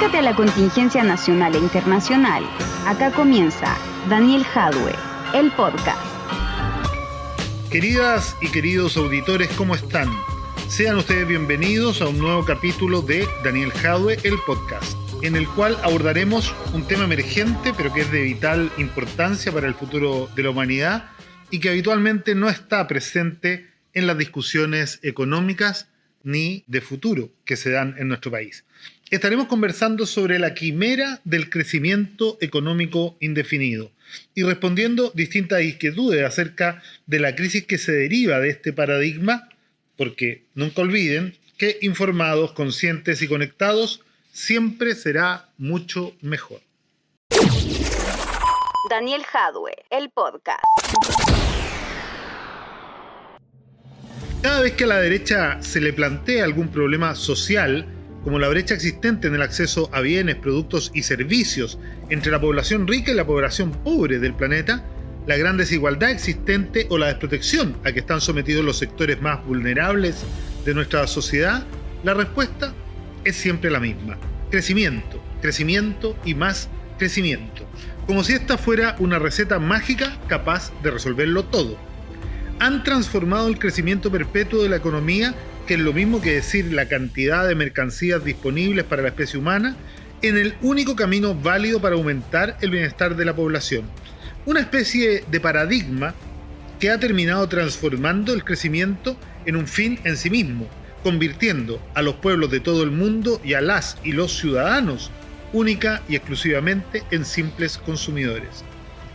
Acércate a la contingencia nacional e internacional. Acá comienza Daniel Jadwe, el podcast. Queridas y queridos auditores, ¿cómo están? Sean ustedes bienvenidos a un nuevo capítulo de Daniel Jadwe, el podcast, en el cual abordaremos un tema emergente, pero que es de vital importancia para el futuro de la humanidad y que habitualmente no está presente en las discusiones económicas ni de futuro que se dan en nuestro país. Estaremos conversando sobre la quimera del crecimiento económico indefinido y respondiendo distintas inquietudes acerca de la crisis que se deriva de este paradigma, porque nunca olviden que informados, conscientes y conectados siempre será mucho mejor. Daniel Jadwe, el podcast. Cada vez que a la derecha se le plantea algún problema social, como la brecha existente en el acceso a bienes, productos y servicios entre la población rica y la población pobre del planeta, la gran desigualdad existente o la desprotección a que están sometidos los sectores más vulnerables de nuestra sociedad, la respuesta es siempre la misma: crecimiento, crecimiento y más crecimiento, como si esta fuera una receta mágica capaz de resolverlo todo. Han transformado el crecimiento perpetuo de la economía, que es lo mismo que decir la cantidad de mercancías disponibles para la especie humana, en el único camino válido para aumentar el bienestar de la población. Una especie de paradigma que ha terminado transformando el crecimiento en un fin en sí mismo, convirtiendo a los pueblos de todo el mundo y a las y los ciudadanos única y exclusivamente en simples consumidores.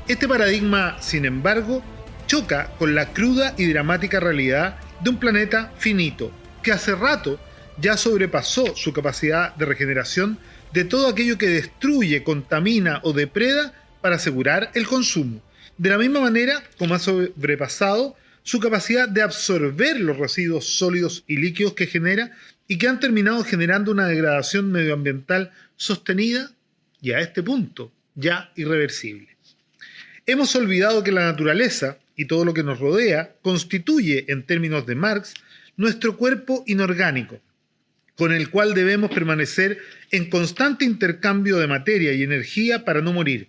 Este paradigma, sin embargo, choca con la cruda y dramática realidad de un planeta finito, que hace rato ya sobrepasó su capacidad de regeneración de todo aquello que destruye, contamina o depreda para asegurar el consumo, de la misma manera como ha sobrepasado su capacidad de absorber los residuos sólidos y líquidos que genera y que han terminado generando una degradación medioambiental sostenida y a este punto ya irreversible. Hemos olvidado que la naturaleza y todo lo que nos rodea constituye, en términos de Marx, nuestro cuerpo inorgánico, con el cual debemos permanecer en constante intercambio de materia y energía para no morir.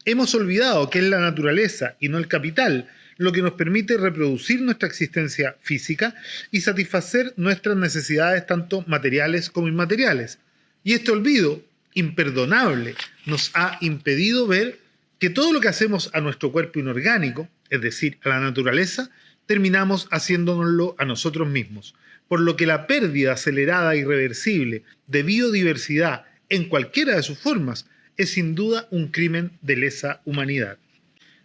Hemos olvidado que es la naturaleza y no el capital lo que nos permite reproducir nuestra existencia física y satisfacer nuestras necesidades tanto materiales como inmateriales. Y este olvido imperdonable nos ha impedido ver que todo lo que hacemos a nuestro cuerpo inorgánico, es decir, a la naturaleza, terminamos haciéndonoslo a nosotros mismos, por lo que la pérdida acelerada e irreversible de biodiversidad en cualquiera de sus formas es sin duda un crimen de lesa humanidad.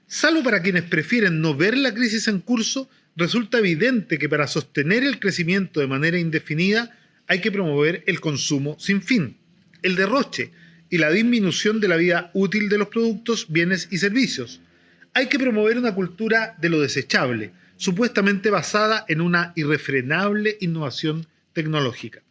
Salvo para quienes prefieren no ver la crisis en curso, resulta evidente que para sostener el crecimiento de manera indefinida hay que promover el consumo sin fin, el derroche y la disminución de la vida útil de los productos, bienes y servicios. Hay que promover una cultura de lo desechable, supuestamente basada en una irrefrenable innovación tecnológica.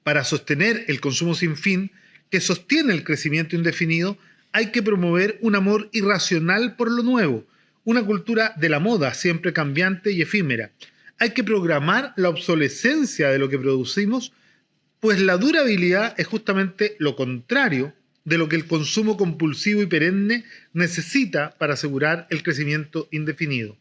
Para sostener el consumo sin fin, que sostiene el crecimiento indefinido, hay que promover un amor irracional por lo nuevo, una cultura de la moda siempre cambiante y efímera. Hay que programar la obsolescencia de lo que producimos, pues la durabilidad es justamente lo contrario de lo que el consumo compulsivo y perenne necesita para asegurar el crecimiento indefinido.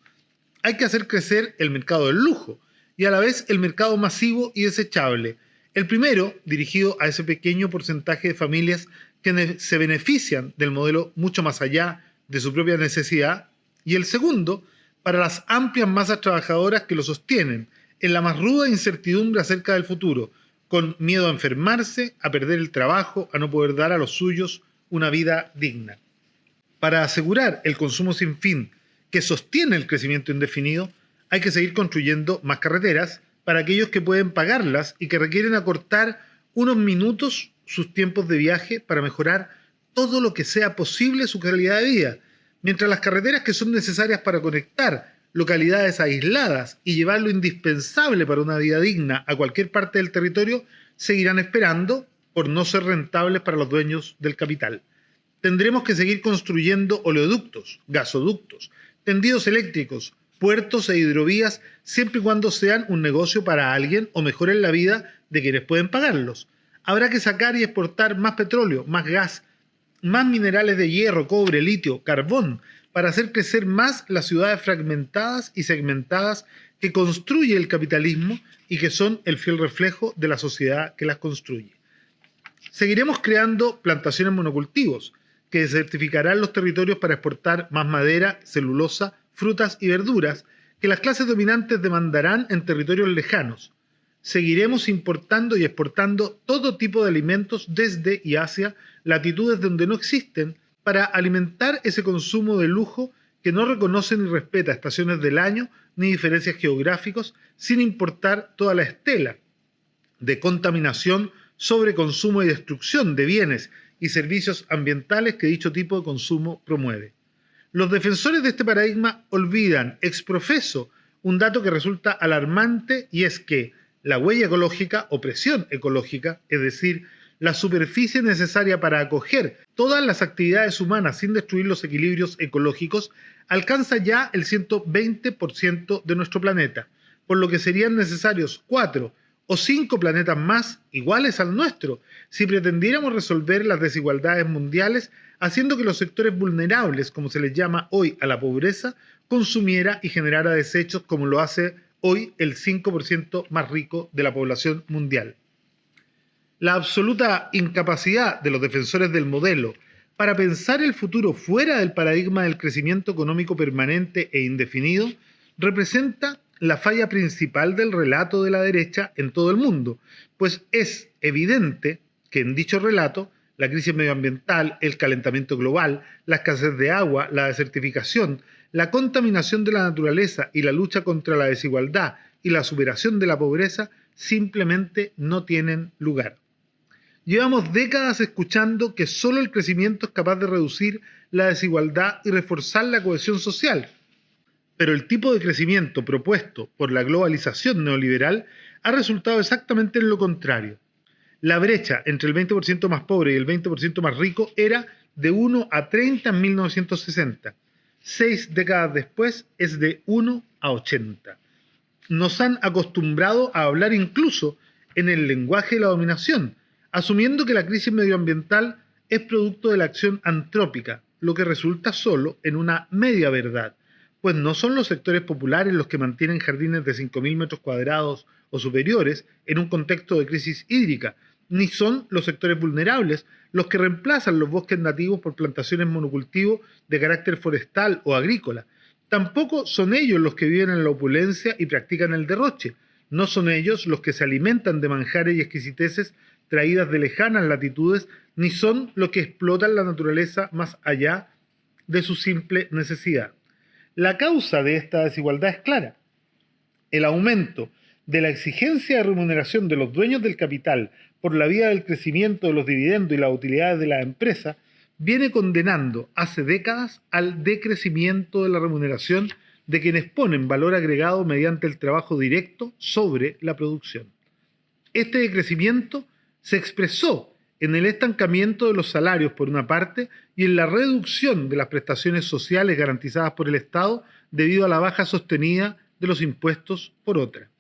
Hay que hacer crecer el mercado del lujo y a la vez el mercado masivo y desechable. El primero dirigido a ese pequeño porcentaje de familias que se benefician del modelo mucho más allá de su propia necesidad, y el segundo para las amplias masas trabajadoras que lo sostienen en la más ruda incertidumbre acerca del futuro, con miedo a enfermarse, a perder el trabajo, a no poder dar a los suyos una vida digna. Para asegurar el consumo sin fin que sostiene el crecimiento indefinido, hay que seguir construyendo más carreteras para aquellos que pueden pagarlas y que requieren acortar unos minutos sus tiempos de viaje para mejorar todo lo que sea posible su calidad de vida, mientras las carreteras que son necesarias para conectar localidades aisladas y llevar lo indispensable para una vida digna a cualquier parte del territorio seguirán esperando por no ser rentables para los dueños del capital. Tendremos que seguir construyendo oleoductos, gasoductos, tendidos eléctricos, puertos e hidrovías siempre y cuando sean un negocio para alguien o mejoren la vida de quienes pueden pagarlos. Habrá que sacar y exportar más petróleo, más gas, más minerales de hierro, cobre, litio, carbón, para hacer crecer más las ciudades fragmentadas y segmentadas que construye el capitalismo y que son el fiel reflejo de la sociedad que las construye. Seguiremos creando plantaciones monocultivos que desertificarán los territorios para exportar más madera, celulosa, frutas y verduras que las clases dominantes demandarán en territorios lejanos. Seguiremos importando y exportando todo tipo de alimentos desde y hacia latitudes donde no existen para alimentar ese consumo de lujo que no reconoce ni respeta estaciones del año ni diferencias geográficos, sin importar toda la estela de contaminación, sobreconsumo y destrucción de bienes y servicios ambientales que dicho tipo de consumo promueve. Los defensores de este paradigma olvidan ex profeso un dato que resulta alarmante, y es que la huella ecológica o presión ecológica, es decir, la superficie necesaria para acoger todas las actividades humanas sin destruir los equilibrios ecológicos, alcanza ya el 120% de nuestro planeta, por lo que serían necesarios 4 o 5 planetas más iguales al nuestro si pretendiéramos resolver las desigualdades mundiales, haciendo que los sectores vulnerables, como se les llama hoy a la pobreza, consumiera y generara desechos como lo hace hoy el 5% más rico de la población mundial. La absoluta incapacidad de los defensores del modelo para pensar el futuro fuera del paradigma del crecimiento económico permanente e indefinido representa la falla principal del relato de la derecha en todo el mundo, pues es evidente que en dicho relato la crisis medioambiental, el calentamiento global, la escasez de agua, la desertificación, la contaminación de la naturaleza y la lucha contra la desigualdad y la superación de la pobreza simplemente no tienen lugar. Llevamos décadas escuchando que solo el crecimiento es capaz de reducir la desigualdad y reforzar la cohesión social, pero el tipo de crecimiento propuesto por la globalización neoliberal ha resultado exactamente en lo contrario. La brecha entre el 20% más pobre y el 20% más rico era de 1 a 30 en 1960. 6 décadas después es de 1 a 80. Nos han acostumbrado a hablar incluso en el lenguaje de la dominación, asumiendo que la crisis medioambiental es producto de la acción antrópica, lo que resulta solo en una media verdad, pues no son los sectores populares los que mantienen jardines de 5.000 metros cuadrados o superiores en un contexto de crisis hídrica, ni son los sectores vulnerables los que reemplazan los bosques nativos por plantaciones monocultivo de carácter forestal o agrícola. Tampoco son ellos los que viven en la opulencia y practican el derroche. No son ellos los que se alimentan de manjares y exquisiteces traídas de lejanas latitudes, ni son los que explotan la naturaleza más allá de su simple necesidad. La causa de esta desigualdad es clara: el aumento de la exigencia de remuneración de los dueños del capital por la vía del crecimiento de los dividendos y las utilidades de la empresa viene condenando hace décadas al decrecimiento de la remuneración de quienes ponen valor agregado mediante el trabajo directo sobre la producción. Este decrecimiento se expresó en el estancamiento de los salarios por una parte y en la reducción de las prestaciones sociales garantizadas por el Estado debido a la baja sostenida de los impuestos por otra.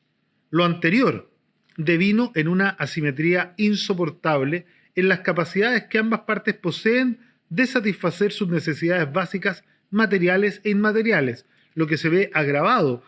Lo anterior devino en una asimetría insoportable en las capacidades que ambas partes poseen de satisfacer sus necesidades básicas materiales e inmateriales, lo que se ve agravado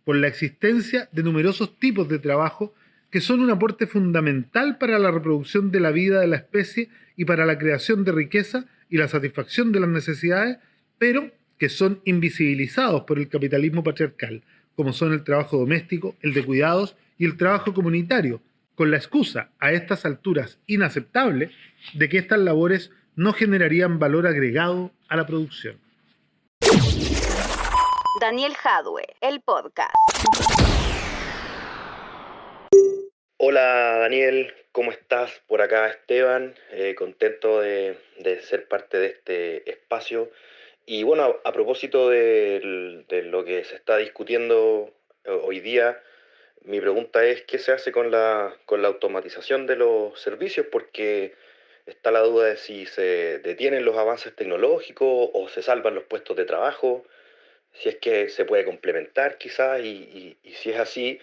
por la existencia de numerosos tipos de trabajo que son un aporte fundamental para la reproducción de la vida de la especie y para la creación de riqueza y la satisfacción de las necesidades, pero que son invisibilizados por el capitalismo patriarcal, como son el trabajo doméstico, el de cuidados y el trabajo comunitario, con la excusa, a estas alturas inaceptable, de que estas labores no generarían valor agregado a la producción. Daniel Jadwe, el podcast. Hola Daniel, ¿cómo estás? Por acá Esteban, contento de ser parte de este espacio. Y bueno, a propósito de lo que se está discutiendo hoy día, mi pregunta es: ¿qué se hace con la automatización de los servicios? Porque está la duda de si se detienen los avances tecnológicos o se salvan los puestos de trabajo, si es que se puede complementar quizás y si es así,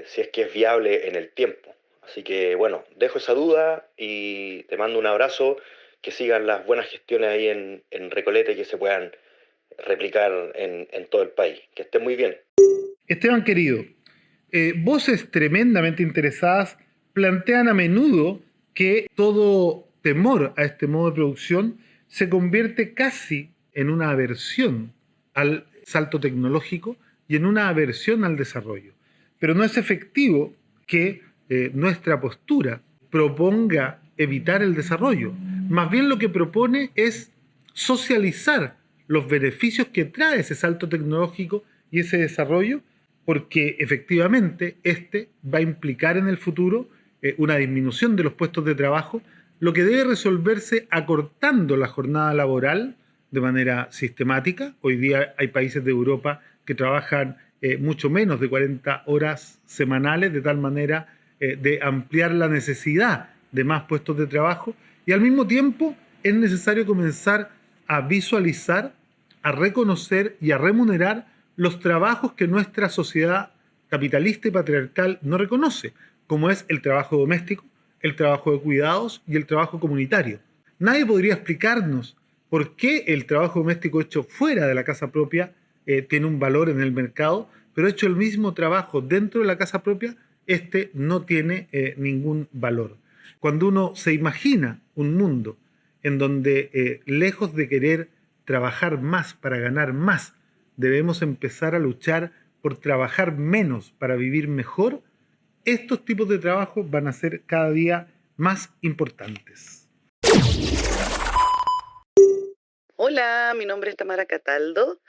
si es que es viable en el tiempo. Así que bueno, dejo esa duda y te mando un abrazo, que sigan las buenas gestiones ahí en Recoleta y que se puedan replicar en todo el país. Que estén muy bien. Esteban querido, voces tremendamente interesadas plantean a menudo que todo temor a este modo de producción se convierte casi en una aversión al salto tecnológico y en una aversión al desarrollo. Pero no es efectivo que nuestra postura proponga evitar el desarrollo. Más bien lo que propone es socializar los beneficios que trae ese salto tecnológico y ese desarrollo, porque efectivamente este va a implicar en el futuro una disminución de los puestos de trabajo, lo que debe resolverse acortando la jornada laboral de manera sistemática. Hoy día hay países de Europa que trabajan mucho menos de 40 horas semanales, de tal manera de ampliar la necesidad de más puestos de trabajo, y al mismo tiempo es necesario comenzar a visualizar, a reconocer y a remunerar los trabajos que nuestra sociedad capitalista y patriarcal no reconoce, como es el trabajo doméstico, el trabajo de cuidados y el trabajo comunitario. Nadie podría explicarnos por qué el trabajo doméstico hecho fuera de la casa propia tiene un valor en el mercado, pero hecho el mismo trabajo dentro de la casa propia, este no tiene ningún valor. Cuando uno se imagina un mundo en donde, lejos de querer trabajar más para ganar más, debemos empezar a luchar por trabajar menos para vivir mejor, estos tipos de trabajo van a ser cada día más importantes. Hola, mi nombre es Tamara Cataldo.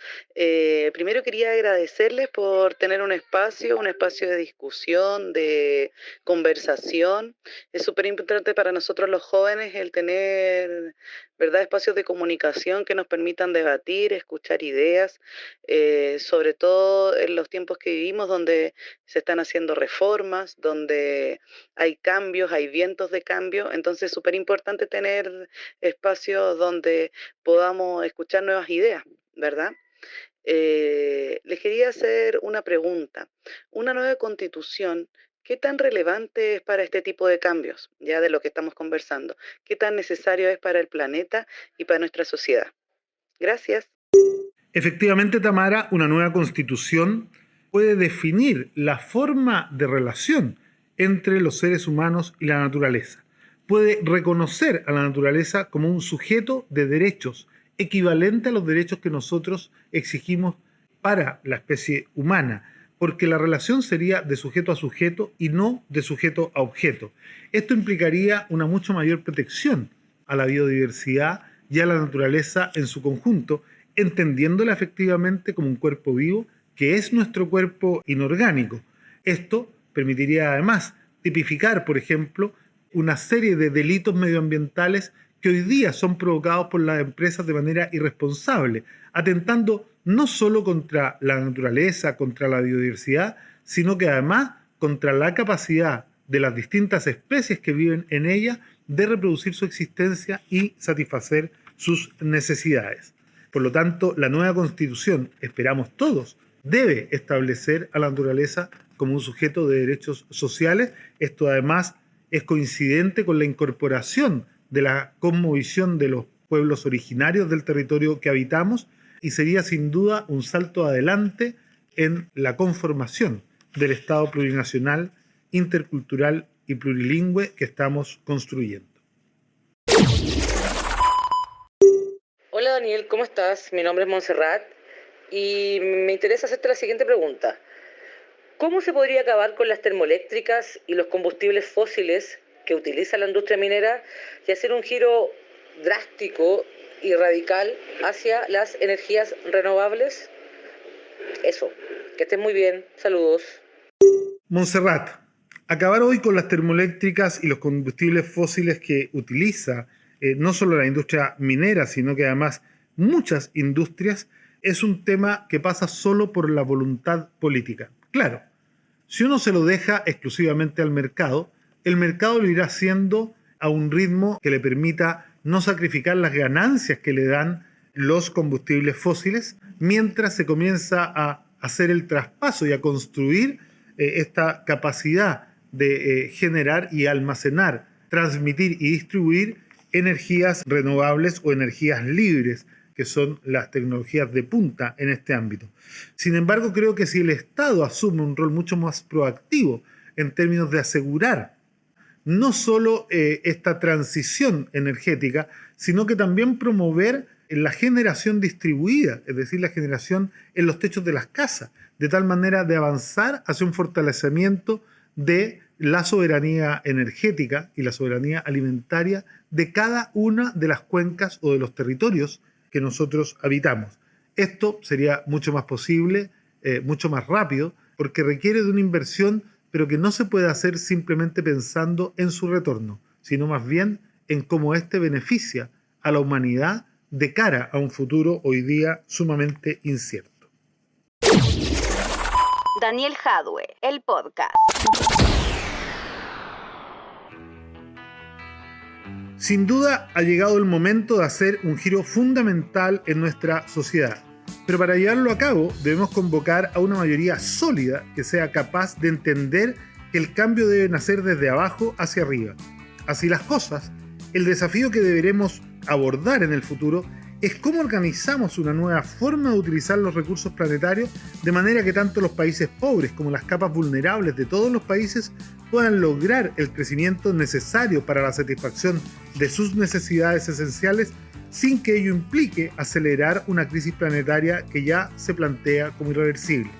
Primero quería agradecerles por tener un espacio de discusión, de conversación. Es súper importante para nosotros los jóvenes el tener, ¿verdad?, espacios de comunicación que nos permitan debatir, escuchar ideas, sobre todo en los tiempos que vivimos donde se están haciendo reformas, donde hay cambios, hay vientos de cambio. Entonces es súper importante tener espacios donde podamos escuchar nuevas ideas, ¿verdad? Les quería hacer una pregunta. Una nueva constitución, ¿qué tan relevante es para este tipo de cambios, ya de lo que estamos conversando? ¿Qué tan necesario es para el planeta y para nuestra sociedad? Gracias. Efectivamente, Tamara, una nueva constitución puede definir la forma de relación entre los seres humanos y la naturaleza. Puede reconocer a la naturaleza como un sujeto de derechos equivalente a los derechos que nosotros exigimos para la especie humana, porque la relación sería de sujeto a sujeto y no de sujeto a objeto. Esto implicaría una mucho mayor protección a la biodiversidad y a la naturaleza en su conjunto, entendiéndola efectivamente como un cuerpo vivo que es nuestro cuerpo inorgánico. Esto permitiría además tipificar, por ejemplo, una serie de delitos medioambientales que hoy día son provocados por las empresas de manera irresponsable, atentando no solo contra la naturaleza, contra la biodiversidad, sino que además contra la capacidad de las distintas especies que viven en ella de reproducir su existencia y satisfacer sus necesidades. Por lo tanto, la nueva Constitución, esperamos todos, debe establecer a la naturaleza como un sujeto de derechos sociales. Esto además es coincidente con la incorporación de la cosmovisión de los pueblos originarios del territorio que habitamos y sería sin duda un salto adelante en la conformación del Estado plurinacional, intercultural y plurilingüe que estamos construyendo. Hola Daniel, ¿cómo estás? Mi nombre es Montserrat y me interesa hacerte la siguiente pregunta. ¿Cómo se podría acabar con las termoeléctricas y los combustibles fósiles que utiliza la industria minera y hacer un giro drástico y radical hacia las energías renovables? Eso, que estés muy bien, saludos. Montserrat, acabar hoy con las termoeléctricas y los combustibles fósiles que utiliza no solo la industria minera, sino que además muchas industrias, es un tema que pasa solo por la voluntad política. Claro, si uno se lo deja exclusivamente al mercado, el mercado lo irá haciendo a un ritmo que le permita no sacrificar las ganancias que le dan los combustibles fósiles, mientras se comienza a hacer el traspaso y a construir esta capacidad de generar y almacenar, transmitir y distribuir energías renovables o energías libres, que son las tecnologías de punta en este ámbito. Sin embargo, creo que si el Estado asume un rol mucho más proactivo en términos de asegurar no solo esta transición energética, sino que también promover la generación distribuida, es decir, la generación en los techos de las casas, de tal manera de avanzar hacia un fortalecimiento de la soberanía energética y la soberanía alimentaria de cada una de las cuencas o de los territorios que nosotros habitamos. Esto sería mucho más posible, mucho más rápido, porque requiere de una inversión, pero que no se puede hacer simplemente pensando en su retorno, sino más bien en cómo éste beneficia a la humanidad de cara a un futuro hoy día sumamente incierto. Daniel Jadwe, el podcast. Sin duda ha llegado el momento de hacer un giro fundamental en nuestra sociedad. Pero para llevarlo a cabo debemos convocar a una mayoría sólida que sea capaz de entender que el cambio debe nacer desde abajo hacia arriba. Así las cosas, el desafío que deberemos abordar en el futuro es cómo organizamos una nueva forma de utilizar los recursos planetarios de manera que tanto los países pobres como las capas vulnerables de todos los países puedan lograr el crecimiento necesario para la satisfacción de sus necesidades esenciales sin que ello implique acelerar una crisis planetaria que ya se plantea como irreversible.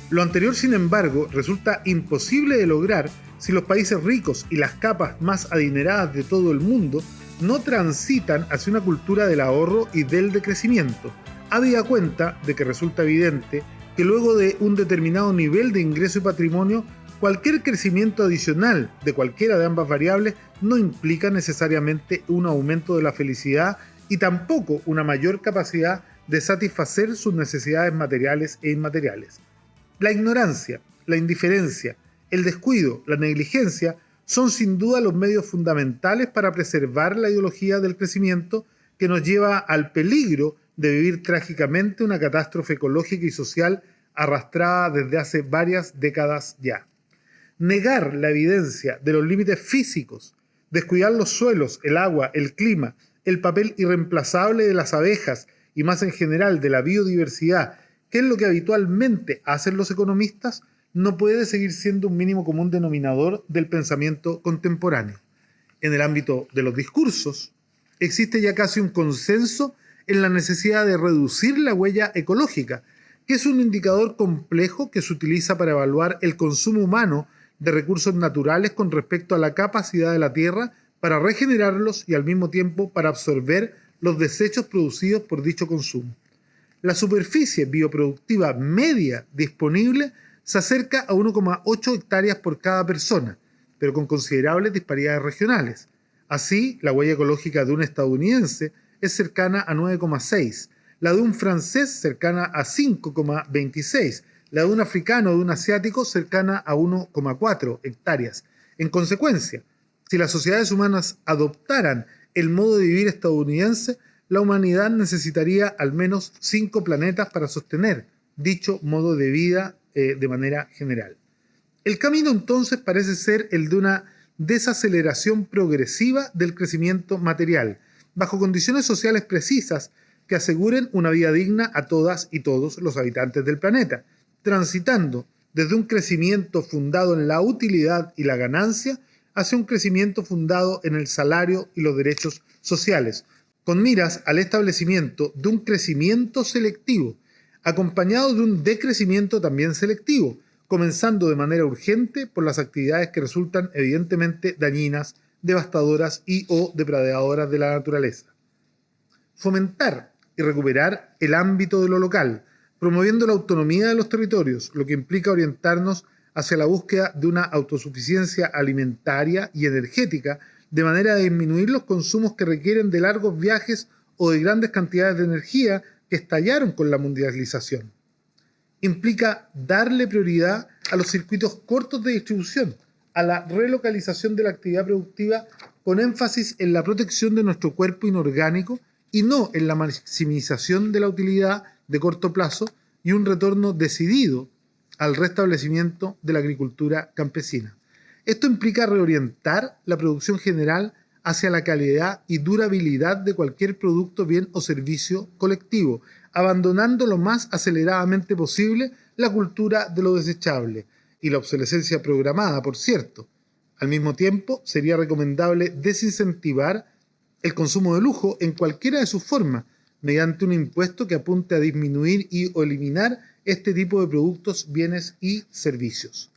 Lo anterior, sin embargo, resulta imposible de lograr si los países ricos y las capas más adineradas de todo el mundo no transitan hacia una cultura del ahorro y del decrecimiento, habida cuenta de que resulta evidente que luego de un determinado nivel de ingreso y patrimonio, cualquier crecimiento adicional de cualquiera de ambas variables no implica necesariamente un aumento de la felicidad y tampoco una mayor capacidad de satisfacer sus necesidades materiales e inmateriales. La ignorancia, la indiferencia, el descuido, la negligencia son sin duda los medios fundamentales para preservar la ideología del crecimiento que nos lleva al peligro de vivir trágicamente una catástrofe ecológica y social arrastrada desde hace varias décadas ya. Negar la evidencia de los límites físicos, descuidar los suelos, el agua, el clima, el papel irreemplazable de las abejas y más en general de la biodiversidad, que es lo que habitualmente hacen los economistas, no puede seguir siendo un mínimo común denominador del pensamiento contemporáneo. En el ámbito de los discursos, existe ya casi un consenso en la necesidad de reducir la huella ecológica, que es un indicador complejo que se utiliza para evaluar el consumo humano de recursos naturales con respecto a la capacidad de la Tierra para regenerarlos y al mismo tiempo para absorber los desechos producidos por dicho consumo. La superficie bioproductiva media disponible se acerca a 1,8 hectáreas por cada persona, pero con considerables disparidades regionales. Así, la huella ecológica de un estadounidense es cercana a 9,6, la de un francés cercana a 5,26, la de un africano o de un asiático cercana a 1,4 hectáreas. En consecuencia, si las sociedades humanas adoptaran el modo de vivir estadounidense, la humanidad necesitaría al menos 5 planetas para sostener dicho modo de vida de manera general. El camino entonces parece ser el de una desaceleración progresiva del crecimiento material, bajo condiciones sociales precisas que aseguren una vida digna a todas y todos los habitantes del planeta, transitando desde un crecimiento fundado en la utilidad y la ganancia hacia un crecimiento fundado en el salario y los derechos sociales, con miras al establecimiento de un crecimiento selectivo, acompañado de un decrecimiento también selectivo, comenzando de manera urgente por las actividades que resultan evidentemente dañinas, devastadoras y o depredadoras de la naturaleza. Fomentar y recuperar el ámbito de lo local, promoviendo la autonomía de los territorios, lo que implica orientarnos hacia la búsqueda de una autosuficiencia alimentaria y energética, de manera de disminuir los consumos que requieren de largos viajes o de grandes cantidades de energía que estallaron con la mundialización. Implica darle prioridad a los circuitos cortos de distribución, a la relocalización de la actividad productiva con énfasis en la protección de nuestro cuerpo inorgánico y no en la maximización de la utilidad de corto plazo y un retorno decidido al restablecimiento de la agricultura campesina. Esto implica reorientar la producción general hacia la calidad y durabilidad de cualquier producto, bien o servicio colectivo, abandonando lo más aceleradamente posible la cultura de lo desechable y la obsolescencia programada, por cierto. Al mismo tiempo, sería recomendable desincentivar el consumo de lujo en cualquiera de sus formas, mediante un impuesto que apunte a disminuir o eliminar este tipo de productos, bienes y servicios.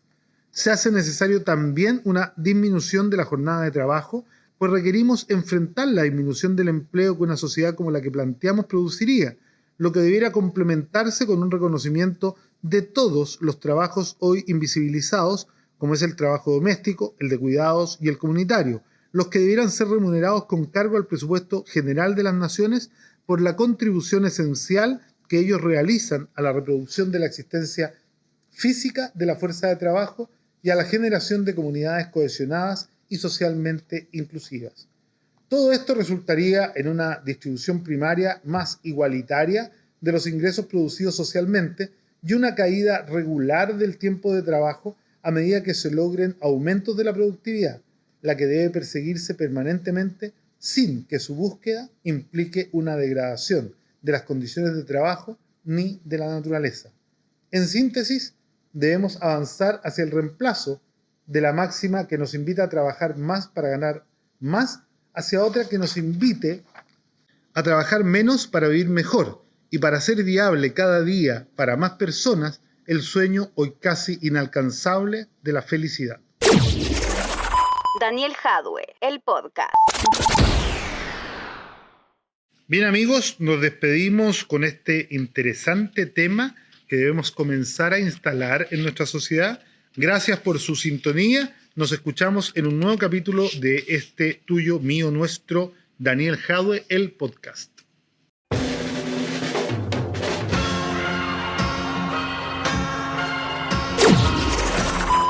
Se hace necesario también una disminución de la jornada de trabajo, pues requerimos enfrentar la disminución del empleo que una sociedad como la que planteamos produciría, lo que debiera complementarse con un reconocimiento de todos los trabajos hoy invisibilizados, como es el trabajo doméstico, el de cuidados y el comunitario, los que debieran ser remunerados con cargo al presupuesto general de las naciones por la contribución esencial que ellos realizan a la reproducción de la existencia física de la fuerza de trabajo y a la generación de comunidades cohesionadas y socialmente inclusivas. Todo esto resultaría en una distribución primaria más igualitaria de los ingresos producidos socialmente y una caída regular del tiempo de trabajo a medida que se logren aumentos de la productividad, la que debe perseguirse permanentemente sin que su búsqueda implique una degradación de las condiciones de trabajo ni de la naturaleza. En síntesis, debemos avanzar hacia el reemplazo de la máxima que nos invita a trabajar más para ganar más, hacia otra que nos invite a trabajar menos para vivir mejor y para hacer viable cada día para más personas el sueño hoy casi inalcanzable de la felicidad. Daniel Jadwe, el podcast. Bien amigos, nos despedimos con este interesante tema que debemos comenzar a instalar en nuestra sociedad. Gracias por su sintonía. Nos escuchamos en un nuevo capítulo de este tuyo, mío, nuestro, Daniel Jadwe, el podcast.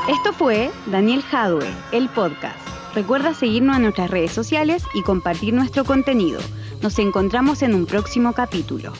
Esto fue Daniel Jadwe, el podcast. Recuerda seguirnos en nuestras redes sociales y compartir nuestro contenido. Nos encontramos en un próximo capítulo.